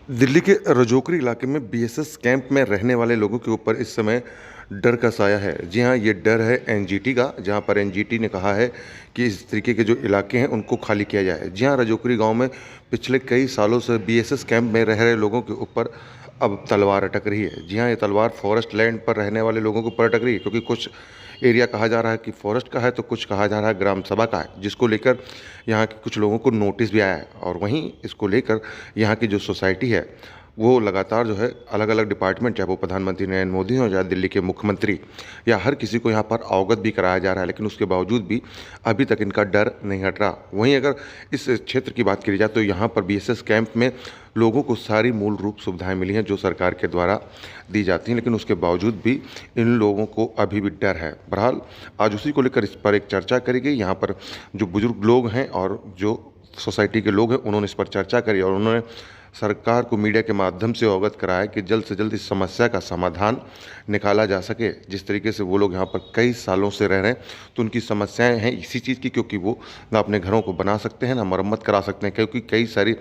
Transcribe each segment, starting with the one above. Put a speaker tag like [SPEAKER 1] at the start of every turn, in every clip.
[SPEAKER 1] दिल्ली के रजौकरी इलाके में बीएसएस कैंप में रहने वाले लोगों के ऊपर इस समय डर का साया है। जी हाँ, ये डर है एनजीटी का, जहाँ पर एनजीटी ने कहा है कि इस तरीके के जो इलाके हैं उनको खाली किया जाए। जी हाँ, रजौकरी गांव में पिछले कई सालों से बीएसएस कैंप में रह रहे लोगों के ऊपर अब तलवार अटक रही है। जी हाँ, ये तलवार फॉरेस्ट लैंड पर रहने वाले लोगों के ऊपर अटक रही है, क्योंकि कुछ एरिया कहा जा रहा है कि फॉरेस्ट का है तो कुछ कहा जा रहा है ग्राम सभा का है, जिसको लेकर यहाँ के कुछ लोगों को नोटिस भी आया है। और वहीं इसको लेकर यहाँ की जो सोसाइटी है वो लगातार जो है अलग अलग डिपार्टमेंट, चाहे वो प्रधानमंत्री नरेंद्र मोदी हो, चाहे दिल्ली के मुख्यमंत्री, या हर किसी को यहाँ पर अवगत भी कराया जा रहा है, लेकिन उसके बावजूद भी अभी तक इनका डर नहीं हट रहा। वहीं अगर इस क्षेत्र की बात करी जाए तो यहाँ पर बीएसएस कैंप में लोगों को सारी मूल रूप सुविधाएं मिली हैं जो सरकार के द्वारा दी जाती हैं, लेकिन उसके बावजूद भी इन लोगों को अभी भी डर है। बहरहाल आज उसी को लेकर इस पर एक चर्चा करी गई। यहाँ पर जो बुजुर्ग लोग हैं और जो सोसाइटी के लोग हैं उन्होंने इस पर चर्चा करी और उन्होंने सरकार को मीडिया के माध्यम से अवगत कराया कि जल्द से जल्द इस समस्या का समाधान निकाला जा सके। जिस तरीके से वो लोग यहाँ पर कई सालों से रह रहे हैं तो उनकी समस्याएं हैं इसी चीज़ की, क्योंकि वो ना अपने घरों को बना सकते हैं ना मरम्मत करा सकते हैं, क्योंकि कई सारी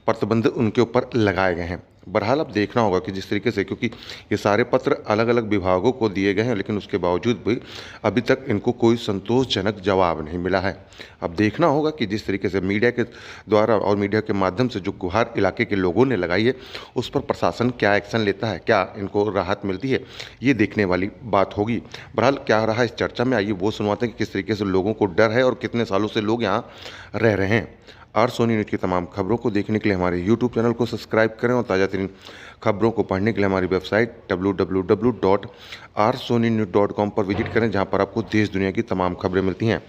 [SPEAKER 1] प्रतिबंध उनके ऊपर लगाए गए हैं। बहरहाल अब देखना होगा कि जिस तरीके से, क्योंकि ये सारे पत्र अलग अलग विभागों को दिए गए हैं, लेकिन उसके बावजूद भी अभी तक इनको कोई संतोषजनक जवाब नहीं मिला है। अब देखना होगा कि जिस तरीके से मीडिया के द्वारा और मीडिया के माध्यम से जो गुहार इलाके के लोगों ने लगाई है उस पर प्रशासन क्या एक्शन लेता है, क्या इनको राहत मिलती है, ये देखने वाली बात होगी। बहरहाल क्या रहा इस चर्चा में, आइए वो सुनवाते हैं कि किस तरीके से लोगों को डर है और कितने सालों से लोग यहाँ रह रहे हैं। आर सोनी न्यूज़ की तमाम खबरों को देखने के लिए हमारे यूट्यूब चैनल को सब्सक्राइब करें और ताज़ा तरीन खबरों को पढ़ने के लिए हमारी वेबसाइट www.rsonynews.com पर विजिट करें, जहां पर आपको देश दुनिया की तमाम खबरें मिलती हैं।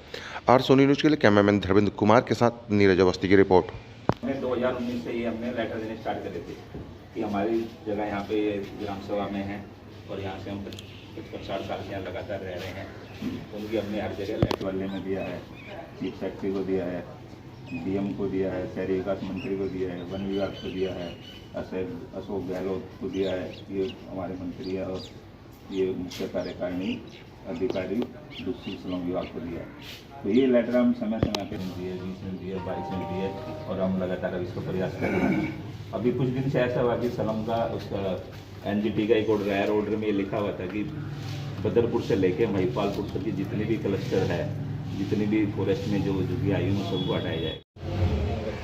[SPEAKER 1] आर सोनी न्यूज़ के लिए कैमरामैन धर्मेंद्र कुमार के साथ नीरज अवस्थी की रिपोर्ट।
[SPEAKER 2] 2019 से ये हमने लेटर देने स्टार्ट करे थे कि हमारी जगह यहाँ पे ग्राम सभा में है और यहाँ से हम 55-60 साल से यहाँ लगातार रह रहे हैं। उनकी हमने हर जगह लेटर वाले में दिया है, चीफ सेक्रेटरी को दिया है, डीएम को दिया है, शहरी विकास मंत्री को दिया है, वन विभाग को दिया है, अशोक गहलोत को दिया है, ये हमारे मंत्री है, और ये मुख्य कार्यकारिणी अधिकारी दूसरी श्रम विभाग को दिया है। तो ये लेटर हम समय समय पर दिए, 20 में दिए, 22 में दिए और हम लगातार इसका प्रयास कर रहे हैं। अभी कुछ दिन से ऐसा हुआ कि सलम का उसका एनजीटी का एक ऑर्डर में ये लिखा हुआ था कि बदरपुर से लेके महिपालपुर तक की जितने भी क्लस्टर है, जितनी भी फॉरेस्ट में जो जुगी आई हुई सबको हटाया जाए।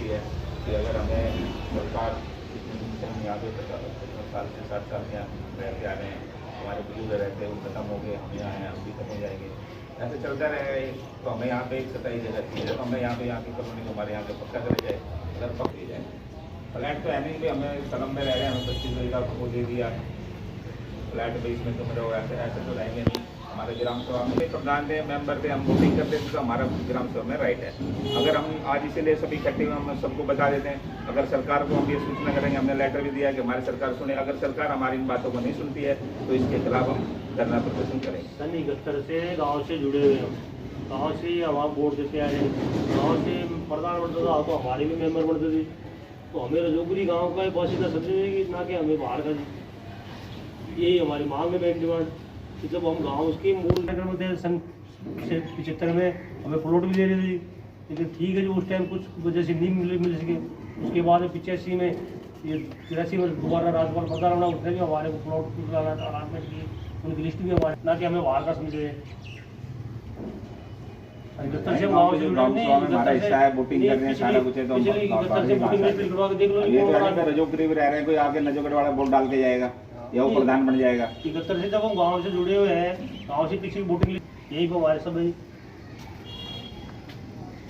[SPEAKER 2] कि अगर हमें सरकार हम यहाँ पे 50 साल से 60 साल में रहते आ रहे हैं, हमारे बुजुर्ग रहते हैं वो खत्म हो गए, हम यहाँ हैं, हम भी खत्म हो जाएंगे, ऐसे चलता रहेगा ये। तो हमें यहाँ पे एक सताई जगह थी, जब हमें यहाँ की कॉलोनी को हमारे यहाँ पे पक्का करा जाए, अगर पक दी जाए। फ्लैट तो है नहीं कि हमें सलम में रह रहे हैं, हमें 25 को दे दिया फ्लैट बेसमेंट तो मेरा ऐसे ऐसे तो रहेंगे नहीं। हमारे ग्राम सभा में प्रधान थे, मेंबर थे, हम वोटिंग करते थे, तो हमारा ग्राम सभा में राइट है। अगर हम आज इसीलिए सभी इकट्ठे हुए हम सबको बता देते हैं, अगर सरकार को हम ये सूचना करेंगे, हमने लेटर भी दिया है कि हमारी सरकार सुने, अगर सरकार हमारी इन बातों को नहीं सुनती है तो इसके खिलाफ हम धरना प्रदर्शन करेंगे।
[SPEAKER 3] सन 71 से गाँव से जुड़े हुए हम, गाँव से ही हमारा वोट देते आए, गाँव से प्रधान बनता था तो हमारे भी मेंबर बनते थे, तो हमें रजौकरी गाँव का बासिंदा समझेंगे ना कि हमें बाहर का। यही हमारी मांग है, मेन डिमांड कि जब हम गाँव उसके मूल नगर में थे सन 75 में, हमें प्लॉट भी दे रही थी, लेकिन ठीक है जो उस टाइम कुछ वजह से नहीं मिल सके। उसके बाद 85 में, ये 83 में दोबारा राज्यपाल प्रधान बना, उसने भी हमारे को प्लॉट अलाटमेंट की, उनकी लिस्ट भी हमारे, ना कि हमें बाहर का समझे।
[SPEAKER 2] हमारा हिस्सा है, वोटिंग कर रहे हैं, सारा कुछ है, तो रजौकरी में रह रहे हैं, कोई आगे नजोगढ़ वाला वोट डाल के जाएगा या वो प्रधान बन जाएगा।
[SPEAKER 3] 71 से जब हम गांव से जुड़े हुए हैं, गांव से किसी वोटिंग यही को हमारे सब है।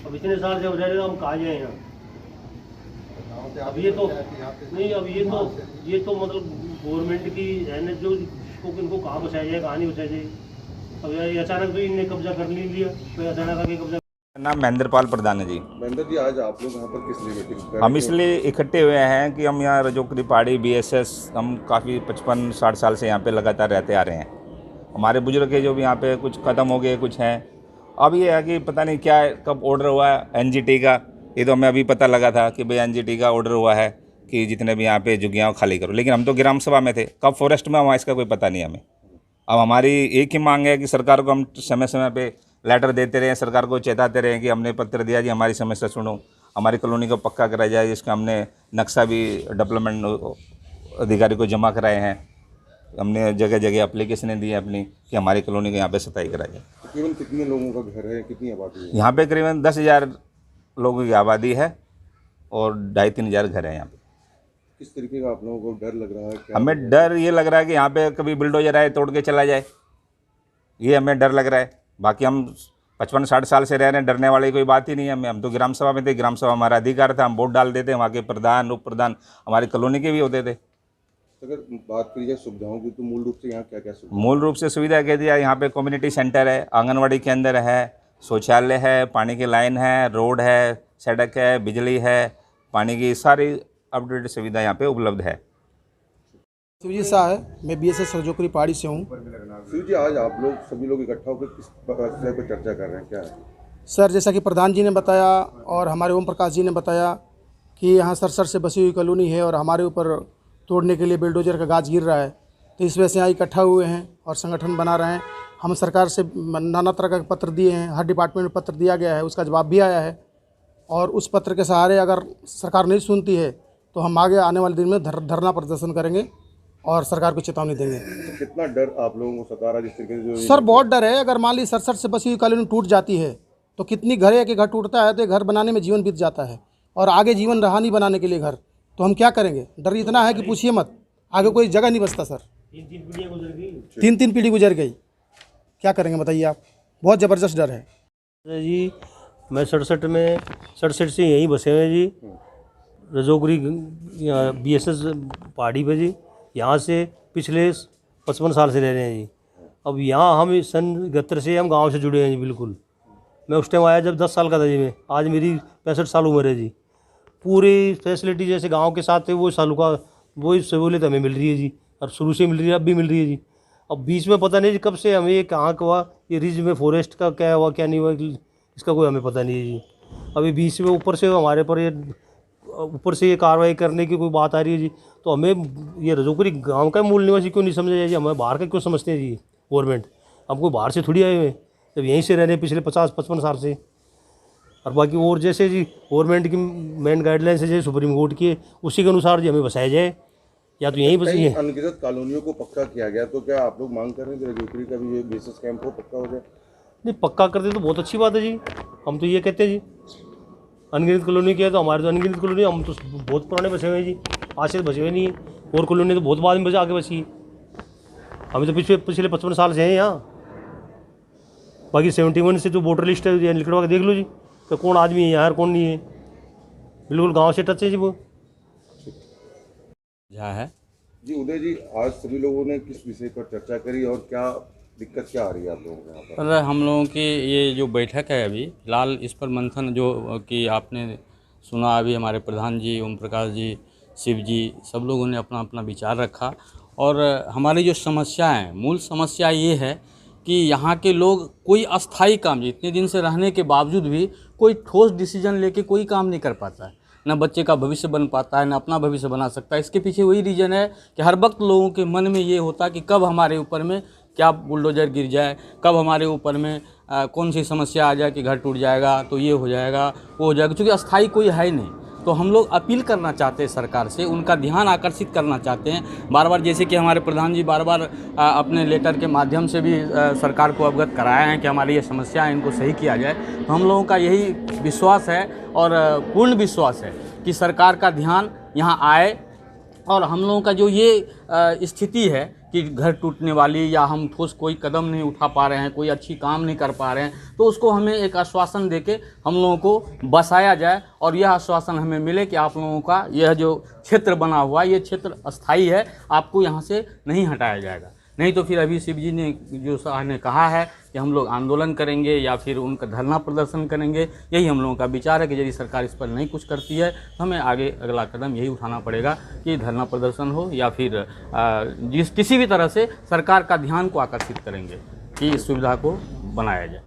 [SPEAKER 3] अब इतने साल जब रह रहे हम कहाँ जाए यहाँ। अब ये तो नहीं, अब ये तो मतलब गवर्नमेंट की है ना, जो इनको कहाँ बचाया जाए, कहाँ नहीं बचाया जाए। अब ये अचानक तो इनने कब्जा कर लिया, तो अचानक आके कब्जा।
[SPEAKER 4] नाम महेंद्रपाल प्रधान है जी।
[SPEAKER 1] महेंद्र जी, आज आप लोग यहाँ पर किस लिए मीटिंग?
[SPEAKER 4] हम इसलिए इकट्ठे हुए हैं कि हम यहाँ रजौकरी पहाड़ी बीएसएस, हम काफ़ी 55-60 साल से यहाँ पे लगातार रहते आ रहे हैं। हमारे बुजुर्ग के जो भी यहाँ पे कुछ ख़त्म हो गए, कुछ हैं। अब ये है कि पता नहीं क्या कब ऑर्डर हुआ है एनजीटी का, ये तो हमें अभी पता लगा था कि भाई एनजीटी का ऑर्डर हुआ है कि जितने भी यहाँ पे जुगियाँ खाली करो, लेकिन हम तो ग्राम सभा में थे, कब फॉरेस्ट में हुआ इसका कोई पता नहीं हमें। अब हमारी एक ही मांग है कि सरकार को हम समय समय पे लेटर देते रहे, सरकार को चेताते रहे कि हमने पत्र दिया जी हमारी समस्या सुनो। हमारी कॉलोनी को पक्का कराया जाए। इसका हमने नक्शा भी डेवलपमेंट अधिकारी को जमा कराए हैं। हमने जगह जगह एप्लीकेशनें दी हैं अपनी कि हमारी कॉलोनी को यहाँ पे सफाई कराई जाए।
[SPEAKER 1] तकरीबन कितने लोगों का घर है, कितनी आबादी है?
[SPEAKER 4] यहाँ पे करीबन 10,000 लोगों की आबादी है और 2,500-3 हज़ार घर हैं यहाँ पे।
[SPEAKER 1] किस तरीके का आप लोगों को डर लग रहा है? क्या
[SPEAKER 4] हमें डर ये लग रहा है कि यहाँ पे कभी बुलडोजर आए तोड़ के चला जाए, ये हमें डर लग रहा है। बाकी हम 55-60 साल से रह रहे हैं, डरने वाली कोई बात ही नहीं है। हम तो ग्राम सभा में थे, ग्राम सभा हमारा अधिकार था, हम वोट डाल देते, वहाँ के प्रधान उप प्रधान हमारी कॉलोनी के भी होते थे।
[SPEAKER 1] अगर बात करी जाए सुविधाओं की तो मूल रूप से यहाँ क्या क्या सुविधा?
[SPEAKER 4] मूल रूप से सुविधा कह दिया, यहाँ पे कम्युनिटी सेंटर है, आंगनवाड़ी केंद्र है, शौचालय है, पानी की लाइन है, रोड है, सड़क है, बिजली है, पानी की सारी अपडेट सुविधा यहाँ पे उपलब्ध है।
[SPEAKER 5] शिवजी शाह है, मैं BSS रजोकरी पहाड़ी से हूँ।
[SPEAKER 1] शिव जी, आज आप लोग सभी लोग इकट्ठा होकर किस विषय पर चर्चा कर रहे हैं, क्या है?
[SPEAKER 5] सर, जैसा कि प्रधान जी ने बताया और हमारे ओम प्रकाश जी ने बताया कि यहाँ सरसर से बसी हुई कॉलोनी है और हमारे ऊपर तोड़ने के लिए बुलडोजर का गाज गिर रहा है, तो इस वजह से यहाँ इकट्ठा हुए हैं और संगठन बना रहे हैं। हम सरकार से नाना तरह का पत्र दिए हैं, हर डिपार्टमेंट में पत्र दिया गया है, उसका जवाब भी आया है और उस पत्र के सहारे अगर सरकार नहीं सुनती है तो हम आगे आने वाले दिन में धरना प्रदर्शन करेंगे और सरकार को चेतावनी देंगे।
[SPEAKER 1] तो कितना डर आप लोगों को सता रहा है जिस तरीके से जो
[SPEAKER 5] सर, बहुत डर है। अगर मान ली सरसर से बसी हुई कॉलोनी टूट जाती है तो कितनी घर है कि घर टूटता है तो घर बनाने में जीवन बीत जाता है और आगे जीवन रहा नहीं बनाने के लिए घर, तो हम क्या करेंगे? डर इतना है कि पूछिए मत, आगे कोई जगह नहीं बचता सर। 3-3 पीढ़ी गुजर गई, क्या करेंगे बताइए आप? बहुत ज़बरदस्त डर है
[SPEAKER 3] जी। मैं 67 से यहीं बसे हुए हैं जी, रजोगरी BSS पहाड़ी पे जी। यहाँ से पिछले 55 साल से रह रहे हैं जी। अब यहाँ हम सन 71 से हम गांव से जुड़े हैं जी, बिल्कुल। मैं उस टाइम आया जब 10 साल का था जी मैं, आज मेरी 65 साल उम्र है जी। पूरी फैसिलिटी जैसे गांव के साथ है वो वही सहूलियत हमें मिल रही है जी, और शुरू से मिल रही है, अब भी मिल रही है जी। अब बीच में पता नहीं जी कब से हमें ये कहाँ का हुआ, ये रिज में फॉरेस्ट का क्या हुआ क्या नहीं हुआ, इसका कोई हमें पता नहीं है जी। अभी बीच में ऊपर से हमारे पर ये कार्रवाई करने की कोई बात आ रही है जी, तो हमें ये रजोकरी गांव का मूल निवासी क्यों नहीं समझा जाए जी? हमें बाहर का क्यों समझते हैं जी गवर्नमेंट? हम कोई बाहर से थोड़ी आए हुए हैं, जब यहीं से रहने पिछले 50-55 साल से। और बाकी और जैसे जी गवर्नमेंट की मेन गाइडलाइंस है जैसे सुप्रीम कोर्ट की, उसी के अनुसार जी हमें बसाया जाए, या तो यहीं बसी है।
[SPEAKER 1] अनगिनत कॉलोनियों को पक्का किया गया, तो क्या आप लोग मांग कर रहे हैं कि रजोकरी का भी ये BSS कैंप हो पक्का हो जाए?
[SPEAKER 3] नहीं, पक्का कर दे तो बहुत अच्छी बात है जी। हम तो ये कहते हैं जी, अनगिनत कॉलोनी की है तो हमारे तो अनगिनत कॉलोनी, हम तो बहुत पुराने बसे हुए हैं जी, आज से बसे हुए नहीं है। और कॉलोनी तो बहुत बाद में आगे बसी है, हमें तो पिछले 55 साल से हैं यहाँ। बाकी 71 से जो वोटर लिस्ट है निकलवा के देख लो जी, तो कौन आदमी है यहाँ, कौन नहीं है। बिल्कुल गाँव से टच है जी वो।
[SPEAKER 6] जहाँ है
[SPEAKER 1] जी उदय जी, आज सभी लोगों ने किस विषय पर चर्चा करी और क्या दिक्कत क्या आ रही है आप लोगों को यहाँ पर?
[SPEAKER 6] पर हम लोगों की ये जो बैठक है अभी फिलहाल इस पर मंथन जो कि आपने सुना, अभी हमारे प्रधान जी, ओम प्रकाश जी, शिव जी, सब लोगों ने अपना अपना विचार रखा। और हमारी जो समस्या है, मूल समस्या ये है कि यहाँ के लोग कोई अस्थाई काम, इतने दिन से रहने के बावजूद भी कोई ठोस डिसीजन लेके कोई काम नहीं कर पाता है। ना बच्चे का भविष्य बन पाता है, ना अपना भविष्य बना सकता है। इसके पीछे वही रीज़न है कि हर वक्त लोगों के मन में ये होता कि कब हमारे ऊपर में क्या बुलडोजर गिर जाए, कब हमारे ऊपर में कौन सी समस्या आ जाए कि घर टूट जाएगा तो ये हो जाएगा वो हो जाएगा, क्योंकि अस्थाई कोई है ही नहीं। तो हम लोग अपील करना चाहते हैं सरकार से, उनका ध्यान आकर्षित करना चाहते हैं बार बार, जैसे कि हमारे प्रधान जी बार बार अपने लेटर के माध्यम से भी सरकार को अवगत कराया है कि हमारी ये समस्या है, इनको सही किया जाए। तो हम लोगों का यही विश्वास है और पूर्ण विश्वास है कि सरकार का ध्यान यहाँ आए और हम लोगों का जो ये स्थिति है कि घर टूटने वाली या हम ठोस कोई कदम नहीं उठा पा रहे हैं, कोई अच्छी काम नहीं कर पा रहे हैं, तो उसको हमें एक आश्वासन देके हम लोगों को बसाया जाए और यह आश्वासन हमें मिले कि आप लोगों का यह जो क्षेत्र बना हुआ है ये क्षेत्र अस्थाई है, आपको यहाँ से नहीं हटाया जाएगा। नहीं तो फिर अभी शिव जी ने जो शाह ने कहा है कि हम लोग आंदोलन करेंगे या फिर उनका धरना प्रदर्शन करेंगे। यही हम लोगों का विचार है कि यदि सरकार इस पर नहीं कुछ करती है तो हमें आगे अगला कदम यही उठाना पड़ेगा कि धरना प्रदर्शन हो या फिर किसी भी तरह से सरकार का ध्यान को आकर्षित करेंगे कि इस सुविधा को बनाया जाए।